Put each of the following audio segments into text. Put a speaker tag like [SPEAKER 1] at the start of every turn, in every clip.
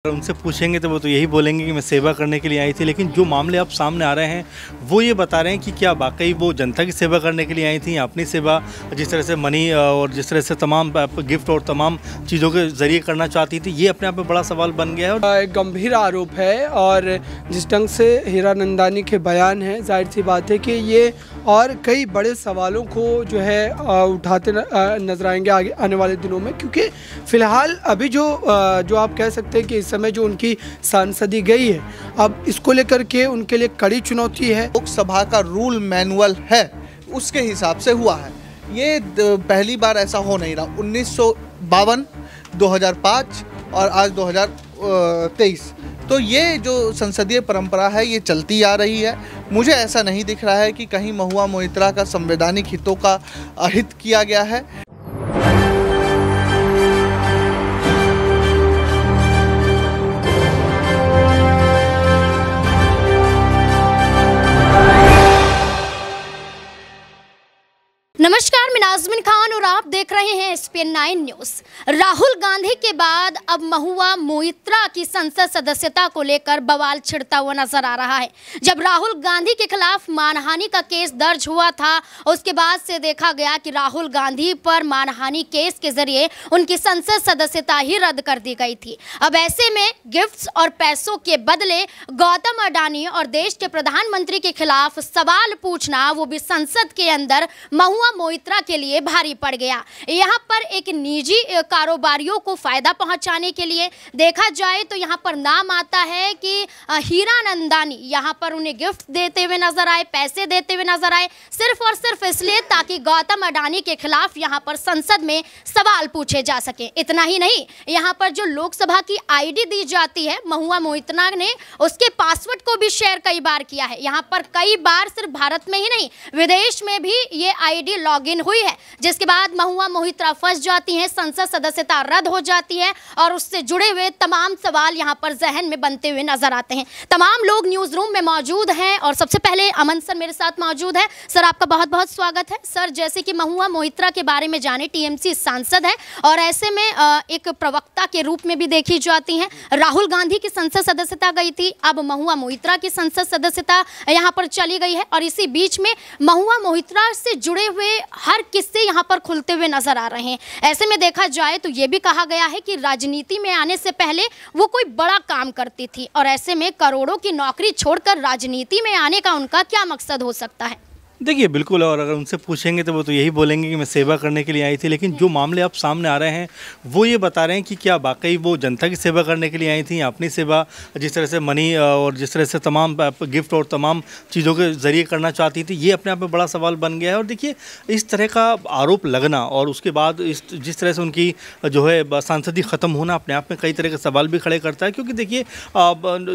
[SPEAKER 1] उनसे पूछेंगे तो वो तो यही बोलेंगे कि मैं सेवा करने के लिए आई थी, लेकिन जो मामले अब सामने आ रहे हैं वो ये बता रहे हैं कि क्या वाकई वो जनता की सेवा करने के लिए आई थी या अपनी सेवा जिस तरह से मनी और जिस तरह से तमाम गिफ्ट और तमाम चीज़ों के ज़रिए करना चाहती थी। ये अपने आप में बड़ा सवाल बन गया है और
[SPEAKER 2] गंभीर आरोप है। और जिस ढंग से हीरानंदानी के बयान है, जाहिर सी बात है कि ये और कई बड़े सवालों को जो है उठाते नजर आएंगे आगे आने वाले दिनों में, क्योंकि फ़िलहाल अभी जो आप कह सकते हैं कि इस समय जो उनकी सांसदी गई है, अब इसको लेकर के उनके लिए कड़ी चुनौती है।
[SPEAKER 3] लोकसभा का रूल मैनुअल है उसके हिसाब से हुआ है। ये पहली बार ऐसा हो नहीं रहा। 1952, 2005 और आज 2023, तो ये जो संसदीय परंपरा है ये चलती आ रही है। मुझे ऐसा नहीं दिख रहा है कि कहीं महुआ मोइत्रा का संवैधानिक हितों का अहित किया गया है।
[SPEAKER 4] नमस्कार, मैं नाज़मीन खान और आप देख रहे हैं SPN 9 न्यूज़। राहुल गांधी के बाद अब महुआ मोइत्रा की संसद सदस्यता को लेकर बवाल छिड़ता हुआ नजर आ रहा है। जब राहुल गांधी के खिलाफ मानहानि का केस दर्ज हुआ था, उसके बाद से देखा गया कि राहुल गांधी पर मानहानि केस के जरिए उनकी संसद सदस्यता ही रद्द कर दी गई थी। अब ऐसे में गिफ्ट्स और पैसों के बदले गौतम अडानी और देश के प्रधानमंत्री के खिलाफ सवाल पूछना, वो भी संसद के अंदर, महुआ मोइत्रा के लिए भारी पड़ गया। यहाँ पर एक निजी कारोबारियों को फायदा पहुंचाने के लिए देखा जाए तो यहाँ पर नाम आता है कि हीरानंदानी यहाँ पर उन्हें गिफ्ट देते हुए नजर आए, पैसे देते हुए नजर आए, सिर्फ और सिर्फ इसलिए ताकि गौतम अडानी के खिलाफ यहाँ पर संसद में सवाल पूछे जा सके। इतना ही नहीं, यहाँ पर जो लोकसभा की आईडी दी जाती है, महुआ मोइत्रा ने उसके पासवर्ड को भी शेयर कई बार किया है। यहाँ पर कई बार सिर्फ भारत में ही नहीं, विदेश में भी ये आईडी लॉगिन हुई है, जिसके बाद महुआ मोइत्रा फंस जाती हैं, संसद सदस्यता रद्द हो जाती है और उससे जुड़े हुए तमाम सवाल यहां पर जहन में बनते हुए नजर आते हैं। तमाम लोग न्यूज़ रूम में मौजूद हैं और सबसे पहले अमन सर मेरे साथ मौजूद है। सर, आपका बहुत बहुत स्वागत है। सर, जैसे कि महुआ मोइत्रा के बारे में जाने, TMC सांसद है और ऐसे में एक प्रवक्ता के रूप में भी देखी जाती हैं। राहुल गांधी की संसद सदस्यता गई थी, अब महुआ मोइत्रा की संसद सदस्यता यहाँ पर चली गई है और इसी बीच में महुआ मोइत्रा से जुड़े हुए हर किस्से यहाँ पर खुलते हुए नजर आ रहे हैं। ऐसे में देखा जाए तो ये भी कहा गया है कि राजनीति में आने से पहले वो कोई बड़ा काम करती थी और ऐसे में करोड़ों की नौकरी छोड़कर राजनीति में आने का उनका क्या मकसद हो सकता है?
[SPEAKER 1] देखिए, बिल्कुल, और अगर उनसे पूछेंगे तो वो तो यही बोलेंगे कि मैं सेवा करने के लिए आई थी, लेकिन जो मामले अब सामने आ रहे हैं वो ये बता रहे हैं कि क्या वाकई वो जनता की सेवा करने के लिए आई थी या अपनी सेवा जिस तरह से मनी और जिस तरह से तमाम गिफ्ट और तमाम चीज़ों के ज़रिए करना चाहती थी। ये अपने आप में बड़ा सवाल बन गया है। और देखिए, इस तरह का आरोप लगना और उसके बाद जिस तरह से उनकी जो है सांसदी ख़त्म होना अपने आप में कई तरह के सवाल भी खड़े करता है, क्योंकि देखिए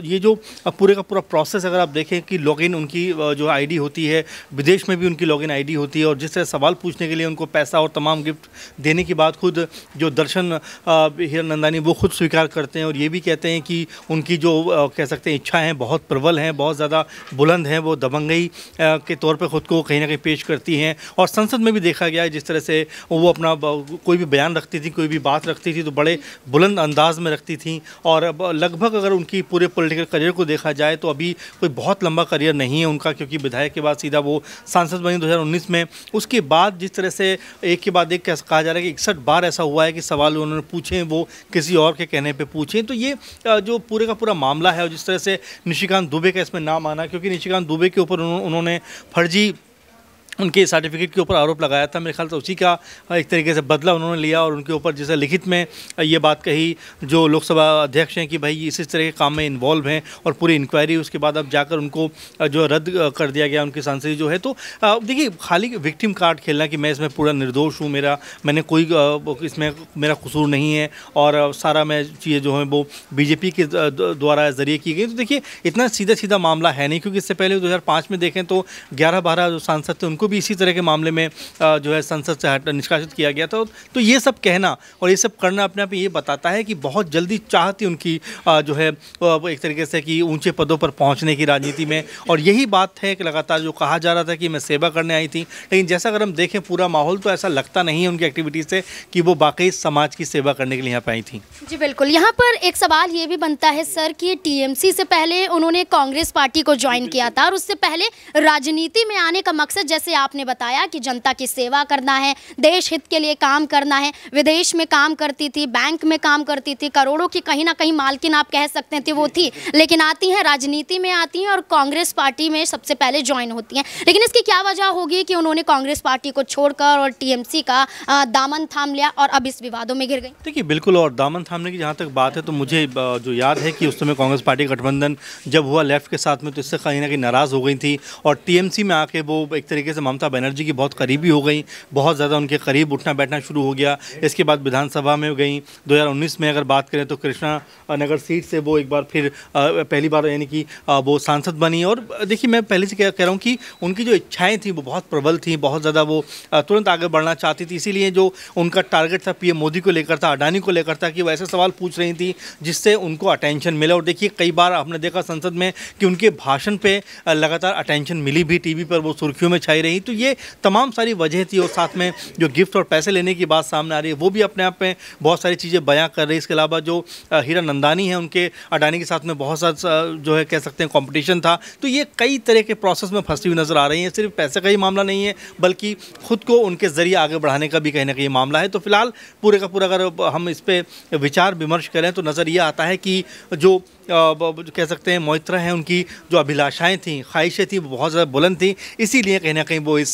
[SPEAKER 1] ये जो पूरे का पूरा प्रोसेस अगर आप देखें कि लॉगिन उनकी जो ID होती है, विदेश में भी उनकी लॉगिन आईडी होती है और जिस तरह सवाल पूछने के लिए उनको पैसा और तमाम गिफ्ट देने की बात खुद जो दर्शन हीरानंदानी वो खुद स्वीकार करते हैं और ये भी कहते हैं कि उनकी जो कह सकते हैं इच्छाएं हैं बहुत प्रबल हैं, बहुत ज़्यादा बुलंद हैं, वो दबंगई के तौर पे खुद को कहीं ना कहीं पेश करती हैं। और संसद में भी देखा गया है जिस तरह से वो अपना कोई भी बयान रखती थी, कोई भी बात रखती थी तो बड़े बुलंद अंदाज में रखती थी। और लगभग अगर उनकी पूरे पॉलिटिकल करियर को देखा जाए तो अभी कोई बहुत लंबा करियर नहीं है उनका, क्योंकि विधायक के बाद सीधा वो सांसद बनी 2019 में। उसके बाद जिस तरह से एक के बाद एक कहा जा रहा है कि 61 बार ऐसा हुआ है कि सवाल उन्होंने पूछे वो किसी और के कहने पे पूछे। तो ये जो पूरे का पूरा मामला है और जिस तरह से निशिकांत दुबे का इसमें नाम आना, क्योंकि निशिकांत दुबे के ऊपर उन्होंने फर्जी उनके सर्टिफिकेट के ऊपर आरोप लगाया था, मेरे ख्याल से उसी का एक तरीके से बदला उन्होंने लिया और उनके ऊपर जैसे लिखित में ये बात कही जो लोकसभा अध्यक्ष हैं कि भाई इस तरह के काम में इन्वॉल्व हैं और पूरी इंक्वायरी उसके बाद अब जाकर उनको जो रद्द कर दिया गया उनकी सांसदी जो है। तो देखिए, खाली विक्टिम कार्ड खेलना कि मैं इसमें पूरा निर्दोष हूँ, मैंने कोई इसमें मेरा कसूर नहीं है और सारा मैं चीज़ें जो हैं वो BJP के द्वारा ज़रिए की गई, तो देखिए इतना सीधा सीधा मामला है नहीं, क्योंकि इससे पहले 2005 में देखें तो 11-12 जो सांसद थे उनको उनको भी इसी तरह के मामले में जो है संसद से निष्कासित किया गया था। तो ये सब कहना और ये सब करना अपने आप में ये बताता है कि बहुत जल्दी चाह थी उनकी जो है एक तरीके से कि ऊंचे पदों पर पहुंचने की राजनीति में, और यही बात है कि लगातार जो कहा जा रहा था कि मैं सेवा करने आई थी, लेकिन जैसा अगर हम देखें पूरा माहौल तो ऐसा लगता नहीं है उनकी एक्टिविटीज़ से कि वो वाकई समाज की सेवा करने के लिए यहाँ पे आई थी।
[SPEAKER 4] जी बिल्कुल, यहाँ पर एक सवाल ये भी बनता है सर कि टीएमसी से पहले उन्होंने कांग्रेस पार्टी को ज्वाइन किया था और उससे पहले राजनीति में आने का मकसद जैसे आपने बताया कि जनता की सेवा करना है, देश हित के लिए काम करना है। विदेश में काम करती थी, बैंक में काम करती थी, करोड़ों की कहीं ना कहीं मालकिन आप कह सकते थे वो थी, लेकिन आती हैं राजनीति में आती हैं और कांग्रेस पार्टी में सबसे पहले ज्वाइन होती हैं। लेकिन इसकी क्या वजह होगी कि उन्होंने कांग्रेस पार्टी को छोड़कर और टीएमसी का दामन थाम लिया और अब इस विवादों में घिर गई?
[SPEAKER 1] देखिए बिल्कुल, और दामन थामने की जहाँ तक बात है तो मुझे जो याद है कि उस समय कांग्रेस पार्टी गठबंधन जब हुआ लेफ्ट के साथ में तो इससे कहीं ना कहीं नाराज़ हो गई थी और टीएमसी में आके वो एक तरीके से ममता बनर्जी की बहुत करीबी हो गई, बहुत ज़्यादा उनके करीब उठना बैठना शुरू हो गया। इसके बाद विधानसभा में गई 2019 में अगर बात करें तो कृष्णा नगर सीट से वो एक बार फिर पहली बार यानी कि वो सांसद बनी। और देखिए मैं पहले से कह रहा हूँ कि उनकी जो इच्छाएँ थी वो बहुत प्रबल थी, बहुत ज़्यादा वो तुरंत आगे बढ़ना चाहती थी। इसीलिए जो उनका टारगेट था पीएम मोदी को लेकर था, अडानी को लेकर था कि वो ऐसे सवाल पूछ रही थी जिससे उनको अटेंशन मिला। और देखिए कई बार आपने देखा संसद में कि उनके भाषण पे लगातार अटेंशन मिली भी, टीवी पर वो सुर्खियों में छाई रही। तो ये तमाम सारी वजह थी और साथ में जो गिफ्ट और पैसे लेने की बात सामने आ रही है वो भी अपने आप में बहुत सारी चीज़ें बयां कर रही है। इसके अलावा जो हीरा नंदानी है उनके अडानी के साथ में बहुत सा जो है कह सकते हैं कंपटीशन था। तो ये कई तरह के प्रोसेस में फंसी हुई नज़र आ रही है। सिर्फ पैसे का ही मामला नहीं है बल्कि खुद को उनके ज़रिए आगे बढ़ाने का भी कहीं ना कहीं मामला है। तो फिलहाल पूरे का पूरा अगर हम इस पर विचार विमर्श करें तो नज़र ये आता है कि जो कह सकते हैं मोहित्रा हैं उनकी जो अभिलाषाएं थी, ख्वाहिशें थी वो बहुत ज़्यादा बुलंद थी, इसीलिए कहीं ना कहीं वो इस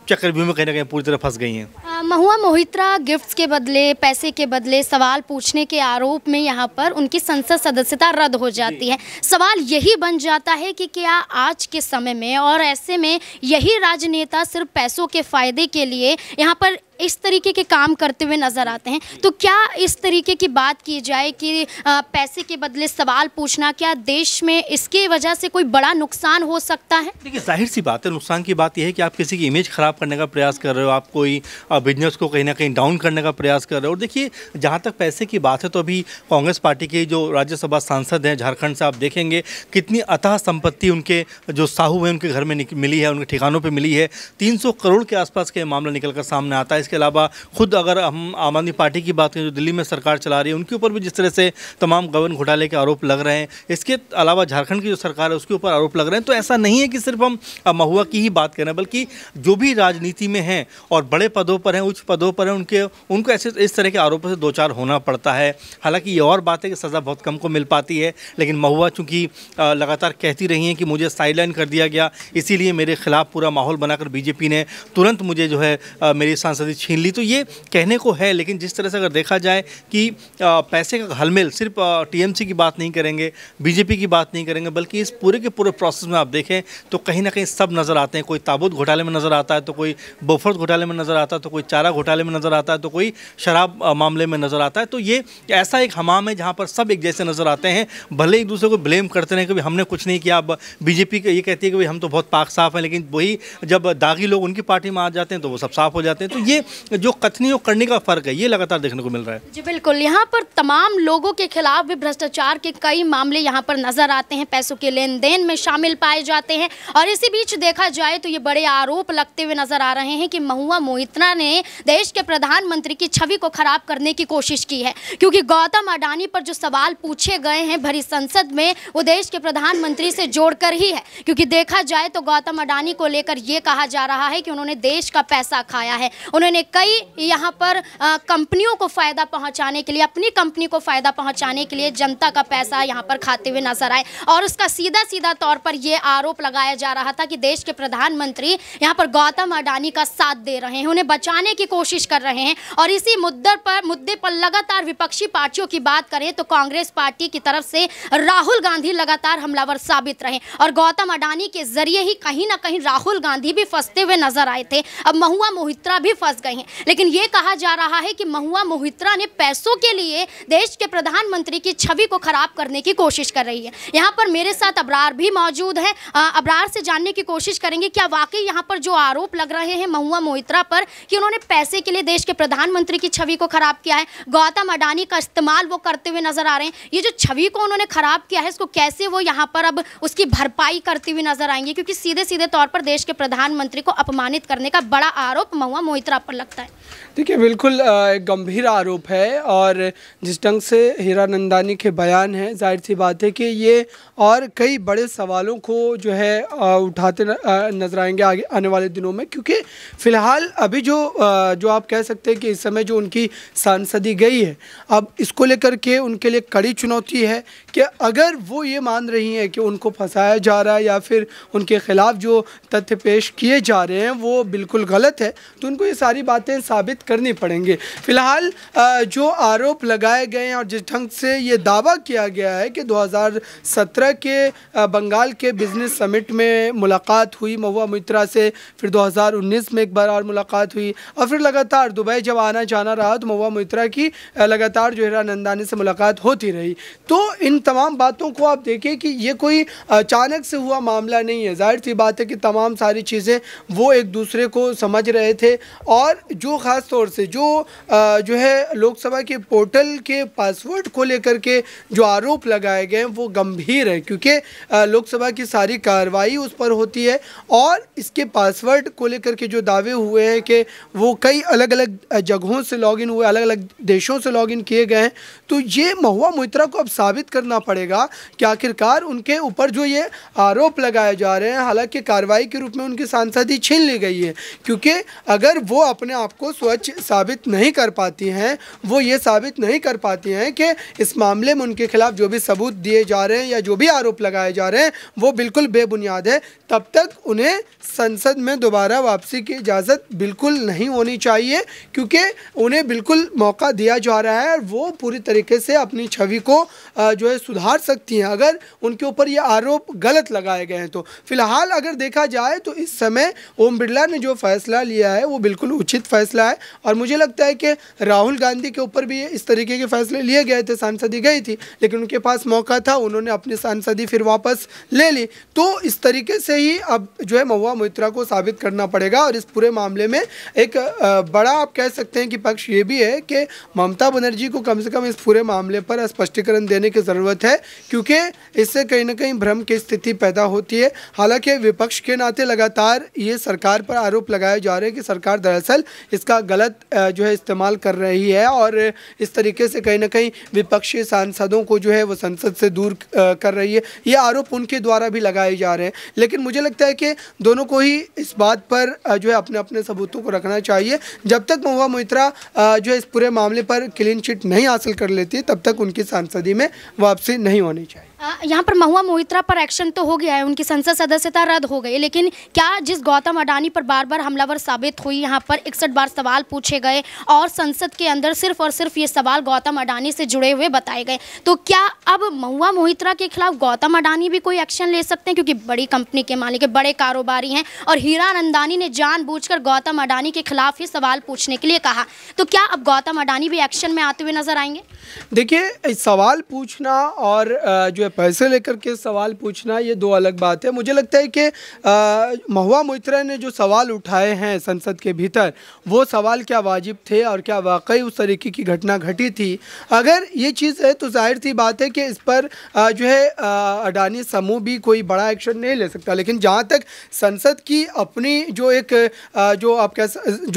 [SPEAKER 1] चक्रव्यूह में कहीं ना कहीं पूरी तरह फंस गई हैं।
[SPEAKER 4] महुआ मोहित्रा गिफ्ट्स के बदले, पैसे के बदले सवाल पूछने के आरोप में यहाँ पर उनकी संसद सदस्यता रद्द हो जाती है। सवाल यही बन जाता है कि क्या आज के समय में और ऐसे में यही राजनेता सिर्फ पैसों के फायदे के लिए यहाँ पर इस तरीके के काम करते हुए नजर आते हैं? तो क्या इस तरीके की बात की जाए कि पैसे के बदले सवाल पूछना, क्या देश में इसके वजह से कोई बड़ा नुकसान हो सकता है?
[SPEAKER 1] देखिए जाहिर सी बात है, नुकसान की बात यह है कि आप किसी की इमेज ख़राब करने का प्रयास कर रहे हो, आप कोई बिजनेस को कहीं ना कहीं डाउन करने का प्रयास कर रहे हो। और देखिए जहाँ तक पैसे की बात है तो अभी कांग्रेस पार्टी के जो राज्यसभा सांसद हैं झारखंड से, आप देखेंगे कितनी अथाह संपत्ति उनके जो साहू हैं उनके घर में मिली है, उनके ठिकानों पर मिली है। 300 करोड़ के आसपास के मामला निकल कर सामने आता है। इसके अलावा खुद अगर हम आम आदमी पार्टी की बात करें जो दिल्ली में सरकार चला रही है, उनके ऊपर भी जिस तरह से तमाम गबन घोटाले के आरोप लग रहे हैं, इसके अलावा झारखंड की जो सरकार है उसके ऊपर आरोप लग रहे हैं। तो ऐसा नहीं है कि सिर्फ हम महुआ की ही बात करें, बल्कि जो भी राजनीति में हैं और बड़े पदों पर हैं, उच्च पदों पर हैं, उनको ऐसे इस तरह के आरोपों से दो चार होना पड़ता है। हालांकि ये और बात है कि सज़ा बहुत कम को मिल पाती है, लेकिन महुआ चूँकि लगातार कहती रही हैं कि मुझे साइडलाइन कर दिया गया, इसीलिए मेरे खिलाफ पूरा माहौल बनाकर बीजेपी ने तुरंत मुझे जो है मेरी सांसदी छीन ली। तो ये कहने को है, लेकिन जिस तरह से अगर देखा जाए कि पैसे का घलमेल, सिर्फ टीएमसी की बात नहीं करेंगे, बीजेपी की बात नहीं करेंगे, बल्कि इस पूरे के पूरे प्रोसेस में आप देखें तो कहीं ना कहीं सब नज़र आते हैं। कोई ताबूत घोटाले में नज़र आता है, तो कोई बोफर्स घोटाले में नज़र आता है, तो कोई चारा घोटाले में नज़र आता है, तो कोई शराब मामले में नज़र आता है। तो ये ऐसा एक हमाम है जहाँ पर सब एक जैसे नज़र आते हैं, भले एक दूसरे को ब्लेम करते रहें कि भाई हमने कुछ नहीं किया। अब बीजेपी ये कहती है कि भाई हम तो बहुत पाक साफ हैं, लेकिन वही जब दागी लोग उनकी पार्टी में आ जाते हैं तो वो सब साफ हो जाते हैं। तो ये जो कथनी और करने का फ़र्क है ये लगातार देखने को मिल रहा है।
[SPEAKER 4] जी बिल्कुल, यहाँ पर तमाम लोगों के खिलाफ भी भ्रष्टाचार के कई मामले यहाँ पर नजर आते हैं, पैसों के लेन देन में शामिल पाए जाते हैं। और इसी बीच देखा जाए तो ये बड़े आरोप लगते हुए नजर आ रहे हैं कि महुआ मोहित्रा ने देश के प्रधानमंत्री की छवि को खराब करने की कोशिश की है, क्योंकि गौतम अडानी पर जो सवाल पूछे गए हैं भरी संसद में वो देश के प्रधानमंत्री से जोड़कर ही है। क्योंकि देखा जाए तो गौतम अडानी को लेकर ये कहा जा रहा है कि उन्होंने देश का पैसा खाया है, उन्होंने कई यहाँ पर कंपनियों को फ़ायदा पहुंचाने के लिए, अपनी कंपनी को फ़ायदा पहुंचाने के लिए जनता का पैसा यहाँ पर खाते हुए नजर आए। और उसका सीधा सीधा तौर पर यह आरोप लगाया जा रहा था कि देश के प्रधानमंत्री यहाँ पर गौतम अडानी का साथ दे रहे हैं, उन्हें बचाने की कोशिश कर रहे हैं। और इसी मुद्दे पर लगातार विपक्षी पार्टियों की बात करें तो कांग्रेस पार्टी की तरफ से राहुल गांधी लगातार हमलावर साबित रहे और गौतम अडानी के जरिए ही कहीं ना कहीं राहुल गांधी भी फंसते हुए नजर आए थे। अब महुआ मोहित्रा भी फंस फंस गई हैं। लेकिन ये कहा जा रहा है कि महुआ मोहित्रा ने पैसों के लिए देश के प्रधानमंत्री की छवि को खराब करने की कोशिश कर रही है। यहाँ पर मेरे साथ अबरार भी मौजूद है। अबरार से जानने की कोशिश करेंगे क्या वाकई यहाँ पर जो आरोप लग रहे हैं महुआ मोहित्रा पर कि उन्होंने पैसे के लिए देश के प्रधानमंत्री की छवि को खराब किया है, गौतम अडानी का इस्तेमाल वो करते हुए नजर आ रहे हैं। ये जो छवि को उन्होंने खराब किया है, इसको कैसे वो यहाँ पर अब उसकी भरपाई करती हुई नजर आएंगे, क्योंकि सीधे सीधे तौर पर देश के प्रधानमंत्री को अपमानित करने का बड़ा आरोप महुआ मोहित्रा पर लगता है।
[SPEAKER 2] देखिए, बिल्कुल एक गंभीर आरोप है और जिस ढंग से हीरानंदानी के बयान हैं, जाहिर सी बात है कि ये और कई बड़े सवालों को जो है उठाते नजर आएंगे आगे आने वाले दिनों में, क्योंकि फ़िलहाल अभी जो आप कह सकते हैं कि इस समय जो उनकी सांसदी गई है, अब इसको लेकर के उनके लिए कड़ी चुनौती है कि अगर वो ये मान रही हैं कि उनको फंसाया जा रहा है या फिर उनके खिलाफ जो तथ्य पेश किए जा रहे हैं वो बिल्कुल गलत है, तो उनको ये सारी बातें साबित करनी पड़ेंगे। फ़िलहाल जो आरोप लगाए गए हैं और जिस ढंग से ये दावा किया गया है कि 2017 के बंगाल के बिजनेस समिट में मुलाकात हुई महुआ मोहित्रा से, फिर 2019 में एक बार और मुलाकात हुई और फिर लगातार दुबई जब आना जाना रहा तो महुआ मोहित्रा की लगातार जो हीरानंदानी से मुलाकात होती रही। तो इन तमाम बातों को आप देखिए कि ये कोई अचानक से हुआ मामला नहीं है। जाहिर सी बात है कि तमाम सारी चीज़ें वो एक दूसरे को समझ रहे थे और जो ख़ास तौर से जो है लोकसभा के पोर्टल के पासवर्ड को लेकर के जो आरोप लगाए गए हैं वो गंभीर है, क्योंकि लोकसभा की सारी कार्रवाई उस पर होती है और इसके पासवर्ड को लेकर के जो दावे हुए हैं कि वो कई अलग अलग जगहों से लॉगिन हुए, अलग अलग देशों से लॉगिन किए गए हैं। तो ये महुआ मोहित्रा को अब साबित करना पड़ेगा कि आखिरकार उनके ऊपर जो ये आरोप लगाए जा रहे हैं, हालांकि कार्रवाई के रूप में उनकी सांसदी छीन ली गई है, क्योंकि अगर वो अपने आप को स्वच्छ साबित नहीं कर पाती हैं, वो ये साबित नहीं कर पाती हैं कि इस मामले में उनके खिलाफ जो भी सबूत दिए जा रहे हैं या जो भी आरोप लगाए जा रहे हैं वो बिल्कुल बेबुनियाद है, तब तक उन्हें संसद में दोबारा वापसी की इजाज़त बिल्कुल नहीं होनी चाहिए, क्योंकि उन्हें बिल्कुल मौका दिया जा रहा है और वो पूरी तरीके से अपनी छवि को जो है सुधार सकती हैं अगर उनके ऊपर ये आरोप गलत लगाए गए हैं। तो फिलहाल अगर देखा जाए तो इस समय ओम बिरला ने जो फैसला लिया है वो बिल्कुल उचित फैसला है और मुझे लगता है कि राहुल गांधी के ऊपर भी इस तरीके के फैसले लिए गए थे, सांसदी गई थी लेकिन उनके पास मौका था, उन्होंने अपनी सांसदी फिर वापस ले ली। तो इस तरीके से ही अब जो है महुआ मोहित्रा को साबित करना पड़ेगा और इस पूरे मामले में एक बड़ा आप कह सकते हैं कि पक्ष ये भी है कि ममता बनर्जी को कम से कम इस पूरे मामले पर स्पष्टीकरण देने की ज़रूरत है, क्योंकि इससे कहीं ना कहीं भ्रम की स्थिति पैदा होती है। हालांकि विपक्ष के नाते लगातार ये सरकार पर आरोप लगाए जा रहे हैं कि सरकार दरअसल इसका गलत जो है इस्तेमाल कर रही है और इस तरीके से कहीं ना कहीं विपक्षी सांसदों को जो है वो संसद से दूर कर रही है। ये आरोप उनके द्वारा भी लगाए जा रहे हैं, लेकिन मुझे लगता है कि दोनों को ही इस बात पर जो है अपने अपने सबूतों को रखना चाहिए। जब तक महुआ मोहित्रा जो है इस पूरे मामले पर क्लीन चिट नहीं हासिल कर लेती तब तक उनकी सांसदी में वापसी नहीं होनी चाहिए।
[SPEAKER 4] यहाँ पर महुआ मोहित्रा पर एक्शन तो हो गया है, उनकी संसद सदस्यता रद्द हो गई, लेकिन क्या जिस गौतम अडानी पर बार बार हमलावर साबित हुई, यहाँ पर 61 बार सवाल पूछे गए और संसद के अंदर सिर्फ और सिर्फ ये सवाल गौतम अडानी से जुड़े हुए बताए गए, तो क्या अब महुआ मोहित्रा के खिलाफ गौतम अडानी भी कोई एक्शन ले सकते हैं? क्योंकि बड़ी कंपनी के मालिक है, बड़े कारोबारी हैं और हीरानंदानी ने जानबूझकर गौतम अडानी के खिलाफ ही सवाल पूछने के लिए कहा, तो क्या अब गौतम अडानी भी एक्शन में आते हुए नजर आएंगे?
[SPEAKER 2] देखिए, सवाल पूछना और जो है पैसे लेकर के सवाल पूछना ये दो अलग बात है। मुझे लगता है कि महुआ मोहित्रा ने जो सवाल उठाए हैं संसद के भीतर वो सवाल क्या वाजिब थे और क्या वाकई उस तरीके की घटना घटी थी। अगर ये चीज़ है तो जाहिर सी बात है कि इस पर जो है अडानी समूह भी कोई बड़ा एक्शन नहीं ले सकता, लेकिन जहाँ तक संसद की अपनी जो एक जो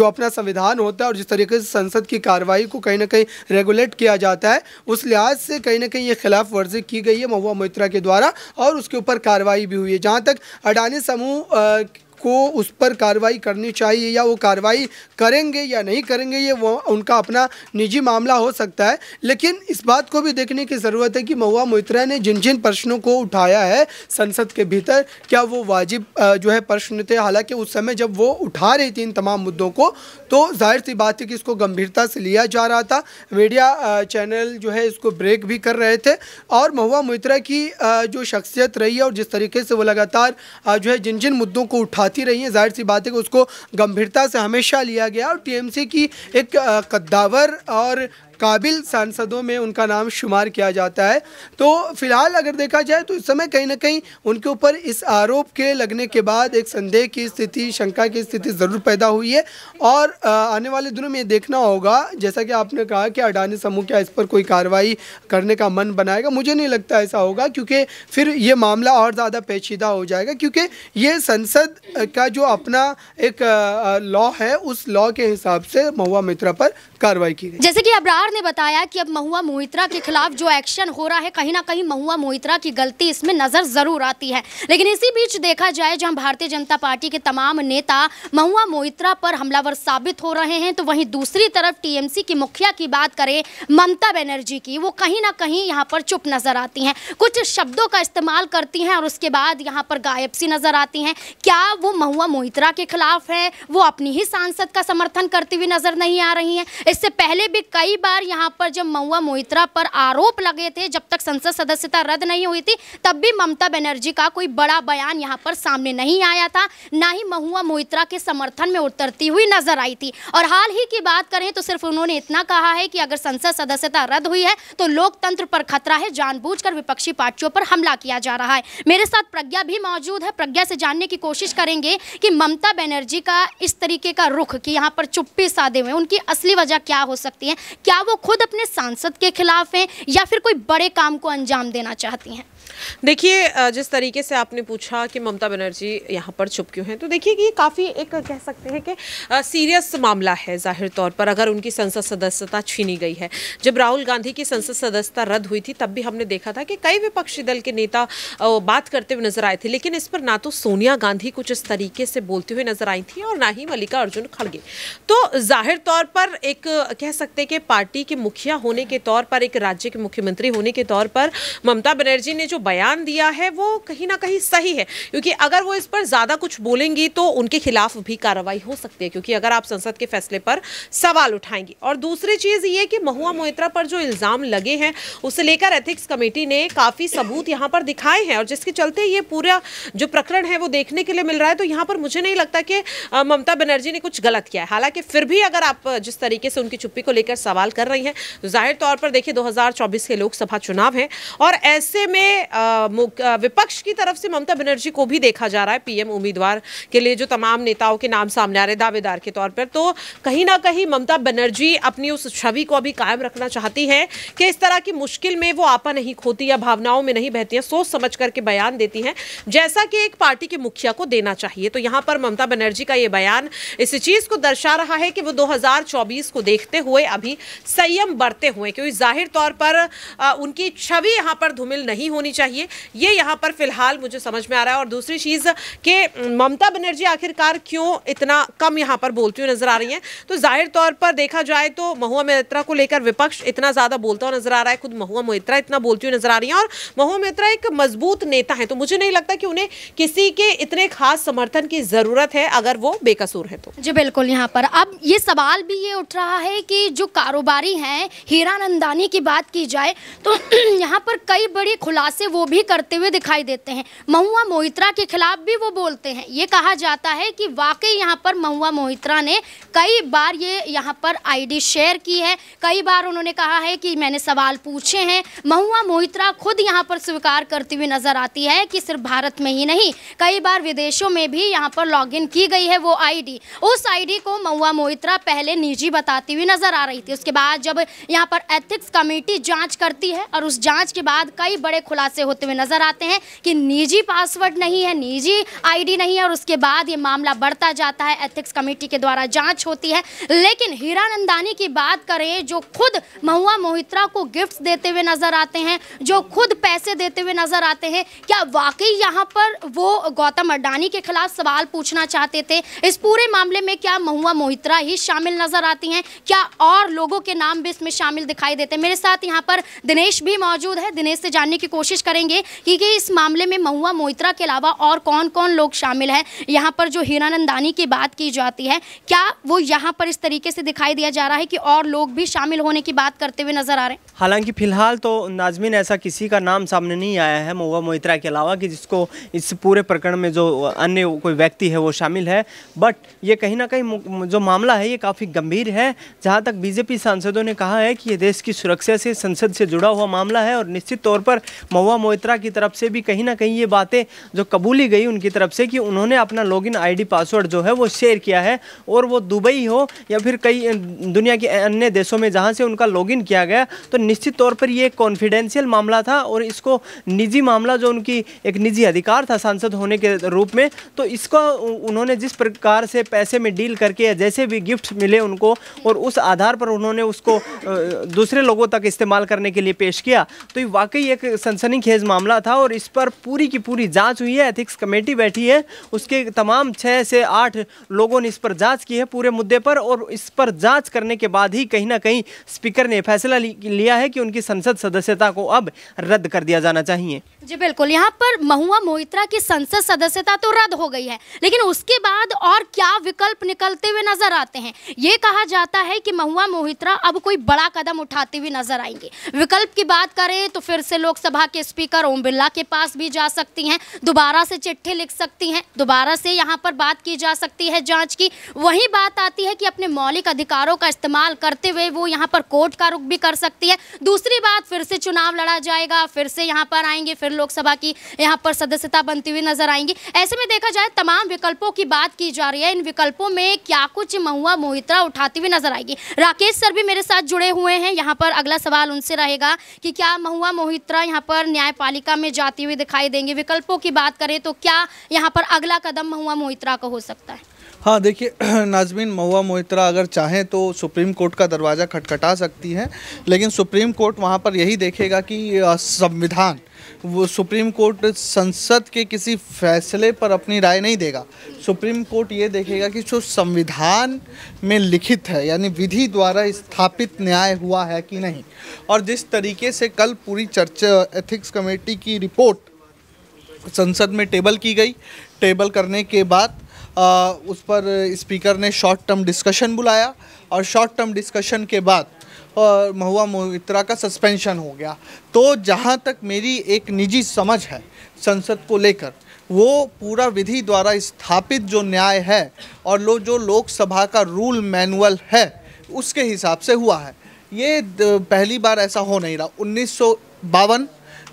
[SPEAKER 2] अपना संविधान होता है और जिस तरीके से संसद की कार्रवाई को कहीं ना कहीं रेगुलेट किया जाता है उस लिहाज से कहीं ना कहीं ये खिलाफ वर्जी की गई है महुआ मोहित्रा के द्वारा और उसके ऊपर कार्रवाई भी हुई है। जहाँ तक अडानी समूह को उस पर कार्रवाई करनी चाहिए या वो कार्रवाई करेंगे या नहीं करेंगे ये वो उनका अपना निजी मामला हो सकता है, लेकिन इस बात को भी देखने की ज़रूरत है कि महुआ मोहित्रा ने जिन जिन प्रश्नों को उठाया है संसद के भीतर क्या वो वाजिब जो है प्रश्न थे। हालांकि उस समय जब वो उठा रही थी इन तमाम मुद्दों को तो जाहिर सी बात है कि इसको गंभीरता से लिया जा रहा था, मीडिया चैनल जो है इसको ब्रेक भी कर रहे थे और महुआ मोहित्रा की जो शख्सियत रही है और जिस तरीके से वो लगातार जो है जिन जिन मुद्दों को उठाती आती रही हैं, जाहिर सी बात है कि उसको गंभीरता से हमेशा लिया गया और टीएमसी की एक कद्दावर और काबिल सांसदों में उनका नाम शुमार किया जाता है। तो फिलहाल अगर देखा जाए तो इस समय कहीं ना कहीं उनके ऊपर इस आरोप के लगने के बाद एक संदेह की स्थिति, शंका की स्थिति ज़रूर पैदा हुई है और आने वाले दिनों में ये देखना होगा, जैसा कि आपने कहा कि अडानी समूह क्या इस पर कोई कार्रवाई करने का मन बनाएगा। मुझे नहीं लगता ऐसा होगा, क्योंकि फिर ये मामला और ज़्यादा पेचीदा हो जाएगा, क्योंकि ये संसद का जो अपना एक लॉ है उस लॉ के हिसाब से महुआ मोइत्रा पर कार्रवाई की गई।
[SPEAKER 4] जैसे कि अब्रार ने बताया कि अब महुआ मोइत्रा के खिलाफ जो एक्शन हो रहा है, कहीं ना कहीं महुआ मोइत्रा की गलती इसमें नजर जरूर आती है। लेकिन इसी बीच देखा जाए, जहां भारतीय जनता पार्टी के तमाम नेता महुआ मोइत्रा पर हमलावर साबित हो रहे हैं, तो वहीं दूसरी तरफ टीएमसी की मुखिया की बात करें, ममता बनर्जी की, वो कहीं ना कहीं यहाँ पर चुप नजर आती हैं, कुछ शब्दों का इस्तेमाल करती हैं और उसके बाद यहाँ पर गायब सी नजर आती हैं। क्या वो महुआ मोइत्रा के खिलाफ है? वो अपनी ही सांसद का समर्थन करती हुई नजर नहीं आ रही हैं। इससे पहले भी कई बार यहाँ पर जब महुआ मोइत्रा पर आरोप लगे थे, जब तक संसद सदस्यता रद्द नहीं हुई थी, तब भी ममता बनर्जी का कोई बड़ा बयान यहाँ पर सामने नहीं आया था, ना ही महुआ मोइत्रा के समर्थन में उतरती हुई नजर आई थी। और हाल ही की बात करें तो सिर्फ उन्होंने इतना कहा है कि अगर संसद सदस्यता रद्द हुई है तो लोकतंत्र पर खतरा है, जानबूझकर विपक्षी पार्टियों पर हमला किया जा रहा है। मेरे साथ प्रज्ञा भी मौजूद है, प्रज्ञा से जानने की कोशिश करेंगे कि ममता बनर्जी का इस तरीके का रुख कि यहाँ पर चुप्पी साधे हुए, उनकी असली वजह क्या हो सकती है? क्या वो खुद अपने सांसद के खिलाफ हैं या फिर कोई बड़े काम को अंजाम देना चाहती हैं?
[SPEAKER 5] देखिए, जिस तरीके से आपने पूछा कि ममता बनर्जी यहाँ पर चुप क्यों हैं, तो देखिए कि ये काफ़ी एक कह सकते हैं कि सीरियस मामला है। जाहिर तौर पर अगर उनकी संसद सदस्यता छीनी गई है, जब राहुल गांधी की संसद सदस्यता रद्द हुई थी तब भी हमने देखा था कि कई विपक्षी दल के नेता बात करते हुए नजर आए थे, लेकिन इस पर ना तो सोनिया गांधी कुछ इस तरीके से बोलते हुए नजर आई थी और ना ही मल्लिकार्जुन खड़गे। तो जाहिर तौर पर एक कह सकते हैं कि पार्टी के मुखिया होने के तौर पर, एक राज्य के मुख्यमंत्री होने के तौर पर ममता बनर्जी ने जो बयान दिया है वो कहीं ना कहीं सही है, क्योंकि अगर वो इस पर ज्यादा कुछ बोलेंगी तो उनके खिलाफ भी कार्रवाई हो सकती है, क्योंकि अगर आप संसद के फैसले पर सवाल उठाएंगी। और दूसरी चीज ये कि महुआ मोइत्रा पर जो इल्जाम लगे हैं उसे लेकर एथिक्स कमेटी ने काफी सबूत यहाँ पर दिखाए हैं और जिसके चलते ये पूरा जो प्रकरण है वो देखने के लिए मिल रहा है। तो यहाँ पर मुझे नहीं लगता कि ममता बनर्जी ने कुछ गलत किया है। हालांकि फिर भी अगर आप जिस तरीके से उनकी चुप्पी को लेकर सवाल कर रही हैं, तो जाहिर तौर पर देखिए 2024 के लोकसभा चुनाव हैं और ऐसे में विपक्ष की तरफ से ममता बनर्जी को भी देखा जा रहा है पीएम उम्मीदवार के लिए, जो तमाम नेताओं के नाम सामने आ रहे दावेदार के तौर पर। तो कहीं ना कहीं ममता बनर्जी अपनी उस छवि को अभी कायम रखना चाहती है कि इस तरह की मुश्किल में वो आपा नहीं खोती या भावनाओं में नहीं बहती है, सोच समझ करके बयान देती हैं, जैसा कि एक पार्टी के मुखिया को देना चाहिए। तो यहाँ पर ममता बनर्जी का ये बयान इस चीज को दर्शा रहा है कि वो 2024 को देखते हुए अभी संयम बरते हुए, क्योंकि जाहिर तौर पर उनकी छवि यहाँ पर धूमिल नहीं होनी चाहिए, ये यहाँ पर फिलहाल मुझे समझ में आ रहा है। और दूसरी चीज कि ममता बनर्जी आखिरकार क्यों इतना कम यहाँ पर बोलती हुई नजर आ रही हैं, तो जाहिर तौर पर देखा जाए तो महुआ मोइत्रा को लेकर विपक्ष इतना ज्यादा बोलता हुआ नजर आ रहा है, खुद महुआ मोइत्रा इतना बोलती हुई नजर आ रही है और महुआ मोइत्रा एक मजबूत नेता है, तो मुझे नहीं लगता कि उन्हें किसी के इतने खास समर्थन की जरूरत है अगर वो बेकसूर है तो।
[SPEAKER 4] जी बिल्कुल। यहाँ पर अब ये सवाल भी ये उठ रहा है कि जो कारोबारी हैं, हीरानंदानी की बात की जाए तो यहाँ पर कई बड़े खुलासे वो भी करते हुए दिखाई देते हैं, महुआ मोइत्रा के खिलाफ भी वो बोलते हैं। ये कहा जाता है कि वाकई यहाँ पर महुआ मोइत्रा ने कई बार ये यहाँ पर आईडी शेयर की है, कई बार उन्होंने कहा है कि मैंने सवाल पूछे हैं। महुआ मोइत्रा खुद यहाँ पर स्वीकार करती हुई नजर आती है कि सिर्फ भारत में ही नहीं, कई बार विदेशों में भी यहाँ पर लॉगिन की गई है वो आईडी। उस आईडी को महुआ मोइत्रा पहले निजी बताती हुई नजर आ रही थी, उसके बाद जब यहाँ पर एथिक्स कमेटी जांच करती है और उस जांच के बाद कई बड़े खुलासे होते हुए नजर आते हैं कि निजी पासवर्ड नहीं है, निजी आईडी नहीं है, और उसके बाद ये मामला बढ़ता जाता है, एथिक्स कमेटी के द्वारा जांच होती है। लेकिन हीरानंदानी की बात करें, जो खुद महुआ मोइत्रा को गिफ्ट्स देते हुए नजर आते हैं, जो खुद पैसे देते हुए नजर आते हैं, क्या वाकई यहाँ पर वो गौतम अडानी के खिलाफ सवाल पूछना चाहते थे? इस पूरे मामले में क्या महुआ मोइत्रा ही शामिल नजर आती हैं? क्या और लोगों के नाम भी इसमें शामिल दिखाई देते हैं। मेरे साथ यहाँ पर दिनेश भी मौजूद है। दिनेश से जानने की कोशिश करेंगे कि इस मामले में महुआ मोइत्रा के अलावा और कौन कौन लोग शामिल हैं। यहाँ पर जो हीरानंदानी की बात की जाती है, क्या वो यहाँ पर इस तरीके से दिखाई दिया जा रहा है कि और लोग भी शामिल होने की बात करते हुए नजर आ रहे हैं?
[SPEAKER 6] हालांकि फिलहाल तो नाज़मीन ऐसा किसी का नाम सामने नहीं आया है महुआ मोइत्रा के अलावा कि जिसको इस पूरे प्रकरण में जो अन्य कोई व्यक्ति है वो शामिल है। बट ये कहीं ना कहीं जो मामला है ये काफ़ी गंभीर है। जहाँ तक बीजेपी सांसदों ने कहा है कि ये देश की सुरक्षा से, संसद से जुड़ा हुआ मामला है और निश्चित तौर पर महुआ मोइत्रा की तरफ से भी कहीं ना कहीं ये बातें जो कबूली गई उनकी तरफ से कि उन्होंने अपना लॉगिन आईडी पासवर्ड जो है वो शेयर किया है, और वो दुबई हो या फिर कई दुनिया के अन्य देशों में जहाँ से उनका लॉगिन किया गया, तो निश्चित तौर पर ये कॉन्फिडेंशियल मामला था और इसको निजी मामला जो उनकी एक निजी अधिकार था सांसद होने के रूप में, तो इसको उन्होंने जिस प्रकार से पैसे में डील करके जैसे भी गिफ्ट मिले उनको और उस आधार पर उन्होंने उसको दूसरे लोगों तक इस्तेमाल करने के लिए पेश किया, तो ये वाकई एक सनसनीखेज मामला था। और इस पर पूरी की पूरी जांच हुई है, एथिक्स कमेटी बैठी है, उसके तमाम 6 से 8 लोगों ने इस पर जांच की है पूरे मुद्दे पर, और इस पर जांच करने के बाद ही कहीं ना कहीं स्पीकर ने फैसला लिया है कि उनकी संसद सदस्यता को अब रद्द कर दिया जाना चाहिए।
[SPEAKER 4] जी बिल्कुल, यहाँ पर महुआ मोइत्रा की संसद सदस्यता तो रद्द हो गई है, लेकिन उसके बाद और क्या विकल्प निकलते हुए नजर आते हैं? ये कहा जाता है कि महुआ मोइत्रा अब कोई बड़ा कदम उठाते हुए नजर आएंगे। विकल्प की बात करें तो फिर से लोकसभा के स्पीकर ओम बिरला के पास भी जा सकती हैं, दोबारा से चिट्ठी लिख सकती हैं, दोबारा से यहाँ पर बात की जा सकती है जांच की। वही बात आती है कि अपने मौलिक अधिकारों का इस्तेमाल करते हुए वो यहाँ पर कोर्ट का रुख भी कर सकती है। दूसरी बात, फिर से चुनाव लड़ा जाएगा, फिर से यहाँ पर आएंगे, फिर लोकसभा की यहाँ पर सदस्यता बनती हुई नजर आएंगी। ऐसे में देखा जाए तमाम विकल्पों की बात की जा रही है, इन विकल्पों में क्या कुछ महुआ मोइत्रा उठाती हुई नजर आएगी? राकेश सर भी मेरे साथ जुड़े हुए हैं। यहाँ पर अगला सवाल उनसे रहेगा कि क्या महुआ मोइत्रा यहाँ पर न्यायपालिका में जाती हुई दिखाई देंगे? विकल्पों की बात करें तो क्या यहाँ पर अगला कदम महुआ मोइत्रा का हो सकता है?
[SPEAKER 3] हाँ देखिए नाज़मीन, महुआ मोइत्रा अगर चाहें तो सुप्रीम कोर्ट का दरवाज़ा खटखटा सकती हैं, लेकिन सुप्रीम कोर्ट वहाँ पर यही देखेगा कि संविधान, वो सुप्रीम कोर्ट संसद के किसी फैसले पर अपनी राय नहीं देगा। सुप्रीम कोर्ट ये देखेगा कि जो संविधान में लिखित है, यानी विधि द्वारा स्थापित न्याय हुआ है कि नहीं। और जिस तरीके से कल पूरी चर्चा एथिक्स कमेटी की रिपोर्ट संसद में टेबल की गई, टेबल करने के बाद उस पर स्पीकर ने शॉर्ट टर्म डिस्कशन बुलाया और शॉर्ट टर्म डिस्कशन के बाद महुआ मोइत्रा का सस्पेंशन हो गया। तो जहाँ तक मेरी एक निजी समझ है संसद को लेकर, वो पूरा विधि द्वारा स्थापित जो न्याय है और जो लोकसभा का रूल मैनुअल है उसके हिसाब से हुआ है। ये पहली बार ऐसा हो नहीं रहा। 1952,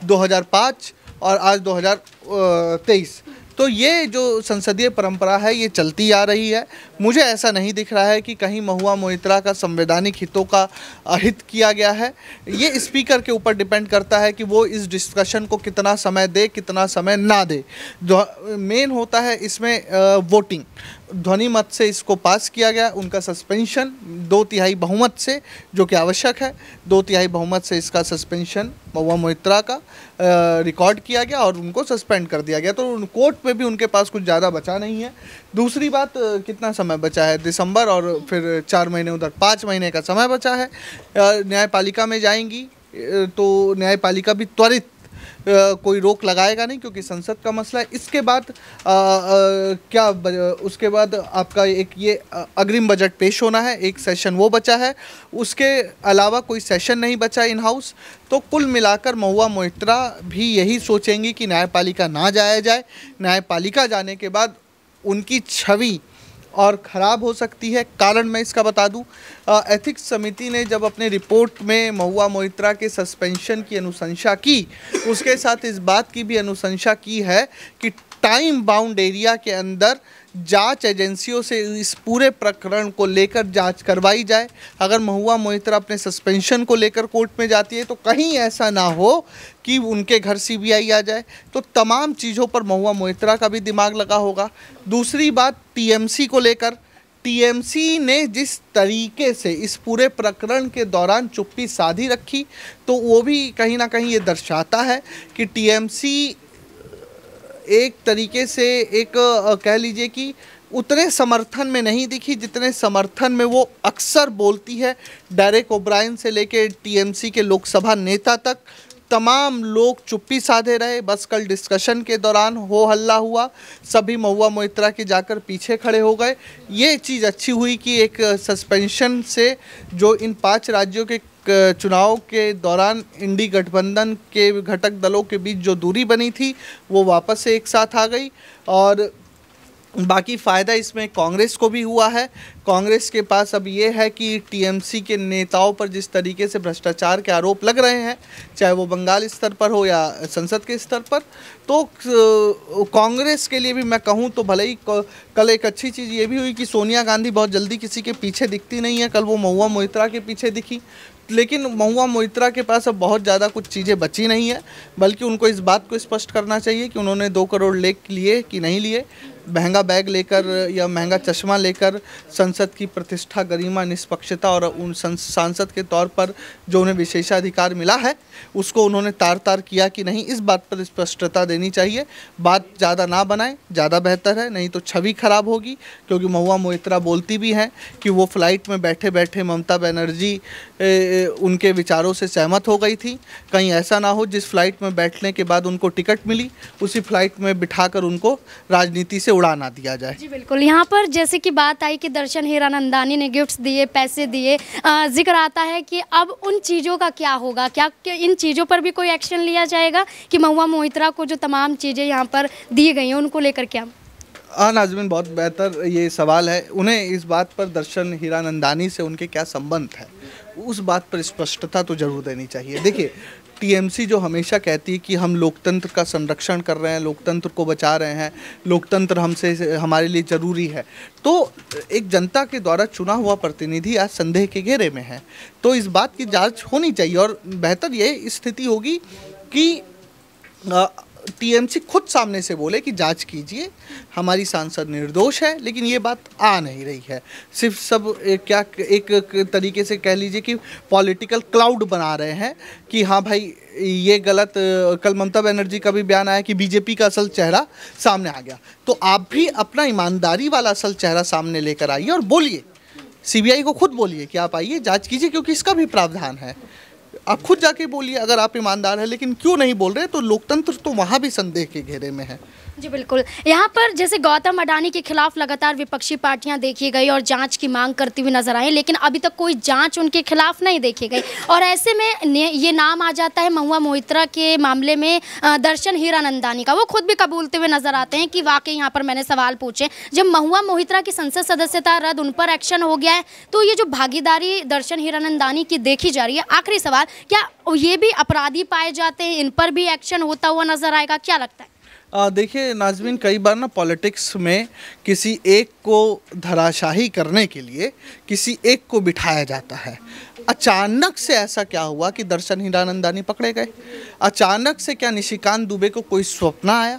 [SPEAKER 3] 2005 और आज 2023, तो ये जो संसदीय परंपरा है ये चलती आ रही है। मुझे ऐसा नहीं दिख रहा है कि कहीं महुआ मोइत्रा का संवैधानिक हितों का अहित किया गया है। ये स्पीकर के ऊपर डिपेंड करता है कि वो इस डिस्कशन को कितना समय दे, कितना समय ना दे। मेन होता है इसमें वोटिंग, ध्वनि मत से इसको पास किया गया, उनका सस्पेंशन 2/3 बहुमत से, जो कि आवश्यक है। 2/3 बहुमत से इसका सस्पेंशन महुआ मोइत्रा का रिकॉर्ड किया गया और उनको सस्पेंड कर दिया गया। तो कोर्ट में भी उनके पास कुछ ज़्यादा बचा नहीं है। दूसरी बात, कितना समय बचा है? दिसंबर और फिर 4 महीने उधर, 5 महीने का समय बचा है। न्यायपालिका में जाएंगी तो न्यायपालिका भी त्वरित कोई रोक लगाएगा नहीं, क्योंकि संसद का मसला है। इसके बाद उसके बाद आपका एक ये अग्रिम बजट पेश होना है, एक सेशन वो बचा है, उसके अलावा कोई सेशन नहीं बचा इन हाउस। तो कुल मिलाकर महुआ मोइत्रा भी यही सोचेंगी कि न्यायपालिका ना जाया जाए। न्यायपालिका जाने के बाद उनकी छवि और ख़राब हो सकती है। कारण मैं इसका बता दूं, एथिक्स समिति ने जब अपने रिपोर्ट में महुआ मोइत्रा के सस्पेंशन की अनुशंसा की, उसके साथ इस बात की भी अनुशंसा की है कि टाइम बाउंड एरिया के अंदर जांच एजेंसियों से इस पूरे प्रकरण को लेकर जांच करवाई जाए। अगर महुआ मोइत्रा अपने सस्पेंशन को लेकर कोर्ट में जाती है तो कहीं ऐसा ना हो कि उनके घर सीबीआई आ जाए। तो तमाम चीज़ों पर महुआ मोइत्रा का भी दिमाग लगा होगा। दूसरी बात, टीएमसी को लेकर, टीएमसी ने जिस तरीके से इस पूरे प्रकरण के दौरान चुप्पी साधी रखी, तो वो भी कहीं ना कहीं ये दर्शाता है कि टीएमसी एक तरीके से एक कह लीजिए कि उतने समर्थन में नहीं दिखी जितने समर्थन में वो अक्सर बोलती है। डेरेक ओब्रायन से लेकर टीएमसी के लोकसभा नेता तक तमाम लोग चुप्पी साधे रहे। बस कल डिस्कशन के दौरान हो हल्ला हुआ, सभी महुआ मोइत्रा के जाकर पीछे खड़े हो गए। ये चीज़ अच्छी हुई कि एक सस्पेंशन से जो इन 5 राज्यों के चुनाव के दौरान इंडी गठबंधन के घटक दलों के बीच जो दूरी बनी थी वो वापस से एक साथ आ गई। और बाकी फ़ायदा इसमें कांग्रेस को भी हुआ है। कांग्रेस के पास अब ये है कि टीएमसी के नेताओं पर जिस तरीके से भ्रष्टाचार के आरोप लग रहे हैं, चाहे वो बंगाल स्तर पर हो या संसद के स्तर पर, तो कांग्रेस के लिए भी मैं कहूँ तो भले ही कल एक अच्छी चीज़ ये भी हुई कि सोनिया गांधी बहुत जल्दी किसी के पीछे दिखती नहीं है। कल वो महुआ मोइत्रा के पीछे दिखी, लेकिन महुआ मोइत्रा के पास अब बहुत ज़्यादा कुछ चीज़ें बची नहीं है, बल्कि उनको इस बात को स्पष्ट करना चाहिए कि उन्होंने 2 करोड़ लिए कि नहीं लिए। महंगा बैग लेकर या महंगा चश्मा लेकर संसद की प्रतिष्ठा, गरिमा, निष्पक्षता और उन सांसद के तौर पर जो उन्हें विशेषाधिकार मिला है उसको उन्होंने तार किया कि नहीं, इस बात पर स्पष्टता देनी चाहिए। बात ज़्यादा ना बनाएं, ज़्यादा बेहतर है, नहीं तो छवि खराब होगी। क्योंकि महुआ मोइत्रा बोलती भी हैं कि वो फ्लाइट में बैठे बैठे ममता बनर्जी उनके विचारों से सहमत हो गई थी। कहीं ऐसा ना हो जिस फ्लाइट में बैठने के बाद उनको टिकट मिली उसी फ्लाइट में बिठाकर उनको राजनीति से उड़ा ना दिया जाए।
[SPEAKER 4] जी बिल्कुल। यहाँ पर जैसे कि बात आई कि दर्शन हीरानंदानी ने गिफ्ट्स दिए, पैसे दिए, जिक्र आता है कि अब उन चीज़ों का क्या होगा, क्या इन चीज़ों पर भी कोई एक्शन लिया जाएगा कि महुआ मोइत्रा को जो तमाम चीज़ें यहाँ पर दी गई हैं उनको लेकर क्या?
[SPEAKER 3] हाँ नाज़मीन, बहुत बेहतर ये सवाल है। उन्हें इस बात पर दर्शन हीरानंदानी से उनके क्या संबंध है उस बात पर स्पष्टता तो जरूर देनी चाहिए। देखिए, टीएमसी जो हमेशा कहती है कि हम लोकतंत्र का संरक्षण कर रहे हैं, लोकतंत्र को बचा रहे हैं, लोकतंत्र हमारे लिए ज़रूरी है, तो एक जनता के द्वारा चुना हुआ प्रतिनिधि आज संदेह के घेरे में है। तो इस बात की जांच होनी चाहिए और बेहतर ये स्थिति होगी कि टीएमसी खुद सामने से बोले कि जांच कीजिए, हमारी सांसद निर्दोष है। लेकिन ये बात आ नहीं रही है। सिर्फ सब एक तरीके से कह लीजिए कि पॉलिटिकल क्लाउड बना रहे हैं कि हाँ भाई ये गलत। कल ममता बनर्जी का भी बयान आया कि बीजेपी का असल चेहरा सामने आ गया। तो आप भी अपना ईमानदारी वाला असल चेहरा सामने लेकर आइए और बोलिए, सीबीआई को खुद बोलिए कि आप आइए जाँच कीजिए, क्योंकि इसका भी प्रावधान है। आप खुद जाके बोलिए अगर आप ईमानदार हैं। लेकिन क्यों नहीं बोल रहे? तो लोकतंत्र तो वहाँ भी संदेह के घेरे में है।
[SPEAKER 4] जी बिल्कुल। यहाँ पर जैसे गौतम अडानी के खिलाफ लगातार विपक्षी पार्टियां देखी गई और जांच की मांग करती हुई नजर आई, लेकिन अभी तक कोई जांच उनके खिलाफ नहीं देखी गई। और ऐसे में ये नाम आ जाता है महुआ मोइत्रा के मामले में दर्शन हीरानंदानी का। वो खुद भी कबूलते हुए नजर आते हैं कि वाकई यहाँ पर मैंने सवाल पूछे, जब महुआ मोइत्रा की संसद सदस्यता रद्द, उन पर एक्शन हो गया है, तो ये जो भागीदारी दर्शन हीरानंदानी की देखी जा रही है, आखिरी सवाल, क्या ये भी अपराधी पाए जाते हैं? इन पर भी एक्शन होता हुआ नजर आएगा? क्या लगता है?
[SPEAKER 3] देखिए नाज़मीन, कई बार ना पॉलिटिक्स में किसी एक को धराशाही करने के लिए किसी एक को बिठाया जाता है। अचानक से ऐसा क्या हुआ कि दर्शन हीरानंदानी पकड़े गए? अचानक से क्या निशिकांत दुबे को कोई स्वप्न आया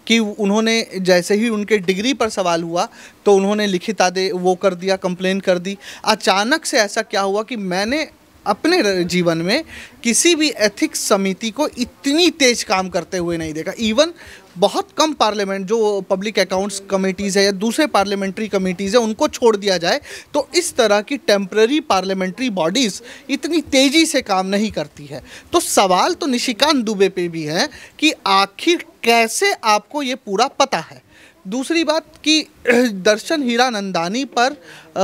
[SPEAKER 3] कि उन्होंने जैसे ही उनके डिग्री पर सवाल हुआ तो उन्होंने लिखित आदेश वो कर दिया, कंप्लेन कर दी? अचानक से ऐसा क्या हुआ कि मैंने अपने जीवन में किसी भी एथिक्स समिति को इतनी तेज काम करते हुए नहीं देखा। इवन बहुत कम पार्लियामेंट जो पब्लिक अकाउंट्स कमेटीज़ है या दूसरे पार्लियामेंट्री कमेटीज़ है उनको छोड़ दिया जाए तो इस तरह की टेम्पररी पार्लियामेंट्री बॉडीज़ इतनी तेज़ी से काम नहीं करती है। तो सवाल तो निशिकांत दुबे पे भी है कि आखिर कैसे आपको ये पूरा पता है। दूसरी बात कि दर्शन हीरानंदानी पर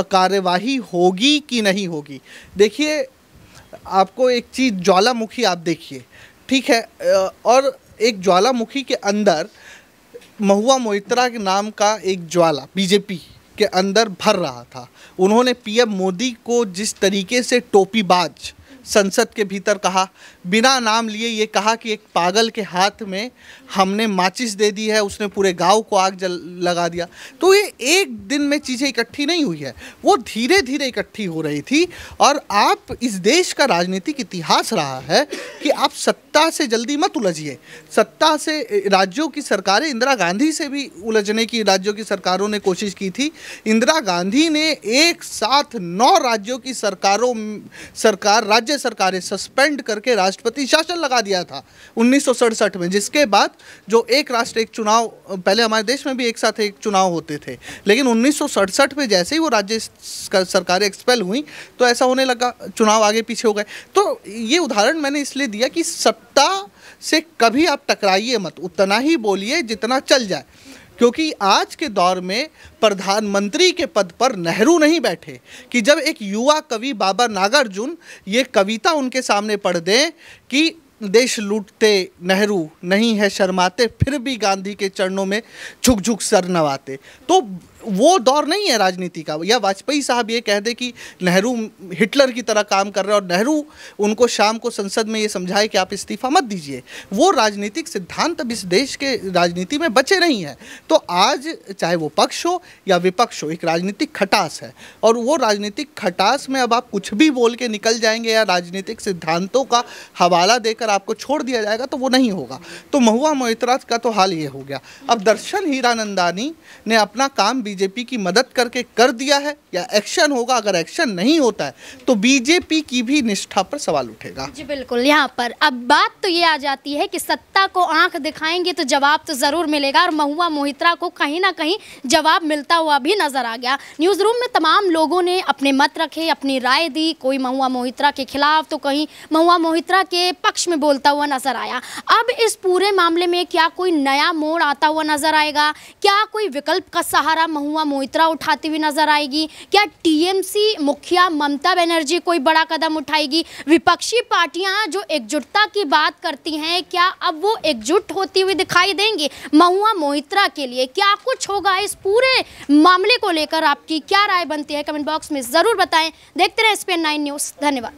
[SPEAKER 3] कार्यवाही होगी कि नहीं होगी। देखिए, आपको एक चीज़, ज्वालामुखी आप देखिए, ठीक है, और एक ज्वालामुखी के अंदर महुआ मोइत्रा के नाम का एक ज्वाला बीजेपी के अंदर भर रहा था। उन्होंने पीएम मोदी को जिस तरीके से टोपीबाज संसद के भीतर कहा, बिना नाम लिए ये कहा कि एक पागल के हाथ में हमने माचिस दे दी है, उसने पूरे गांव को आग लगा दिया। तो ये एक दिन में चीज़ें इकट्ठी नहीं हुई है, वो धीरे धीरे इकट्ठी हो रही थी। और आप, इस देश का राजनीतिक इतिहास रहा है कि आप सत्ता से जल्दी मत उलझिए। सत्ता से राज्यों की सरकारें, इंदिरा गांधी से भी उलझने की राज्यों की सरकारों ने कोशिश की थी। इंदिरा गांधी ने एक साथ 9 राज्यों की सरकार राज्य सरकारें सस्पेंड करके राष्ट्रपति शासन लगा दिया था 1967 में, जिसके बाद जो एक राष्ट्र एक चुनाव, पहले हमारे देश में भी एक साथ एक चुनाव होते थे, लेकिन 1967 में जैसे ही वो राज्य सरकारें एक्सपेल हुई तो ऐसा होने लगा, चुनाव आगे पीछे हो गए। तो ये उदाहरण मैंने इसलिए दिया कि सत्ता से कभी आप टकराइए मत, उतना ही बोलिए जितना चल जाए, क्योंकि आज के दौर में प्रधानमंत्री के पद पर नेहरू नहीं बैठे कि जब एक युवा कवि बाबा नागार्जुन ये कविता उनके सामने पढ़ दें कि देश लूटते नेहरू नहीं है शर्माते, फिर भी गांधी के चरणों में झुक झुक सर नवाते, तो वो दौर नहीं है राजनीति का। या वाजपेयी साहब ये कह दे कि नेहरू हिटलर की तरह काम कर रहे हैं और नेहरू उनको शाम को संसद में ये समझाए कि आप इस्तीफा मत दीजिए, वो राजनीतिक सिद्धांत अब इस देश के राजनीति में बचे नहीं हैं। तो आज चाहे वो पक्ष हो या विपक्ष हो, एक राजनीतिक खटास है, और वो राजनीतिक खटास में अब आप कुछ भी बोल के निकल जाएंगे या राजनीतिक सिद्धांतों का हवाला देकर आपको छोड़ दिया जाएगा तो वो नहीं होगा। तो महुआ मोइत्रा का तो हाल ये हो गया। अब दर्शन हीरानंदानी ने अपना काम बीजेपी की मदद करके कर दिया है या एक्शन होगा? अगर एक्शन नहीं होता है तो बीजेपी की भी निष्ठा पर सवाल उठेगा।
[SPEAKER 4] जी बिल्कुल, यहाँ पर अब बात तो ये आ जाती है कि सत्ता को आंख दिखाएंगे तो जवाब तो जरूर मिलेगा, और महुआ मोइत्रा को कहीं ना कहीं जवाब मिलता हुआ भी नजर आ गया। न्यूज़ रूम में तमाम लोगों ने अपने मत रखे, अपनी राय दी, कोई महुआ मोइत्रा के खिलाफ तो कहीं महुआ मोइत्रा के पक्ष में बोलता हुआ नजर आया। अब इस पूरे मामले में क्या कोई नया मोड़ आता हुआ नजर आएगा? क्या कोई विकल्प का सहारा महुआ मोइत्रा उठाती हुई नजर आएगी? क्या टीएमसी मुखिया ममता बनर्जी कोई बड़ा कदम उठाएगी? विपक्षी पार्टियां जो एकजुटता की बात करती हैं, क्या अब वो एकजुट होती हुई दिखाई देंगी महुआ मोइत्रा के लिए? क्या कुछ होगा इस पूरे मामले को लेकर? आपकी क्या राय बनती है? कमेंट बॉक्स में जरूर बताएं। देखते रहे SPN9 न्यूज़। धन्यवाद।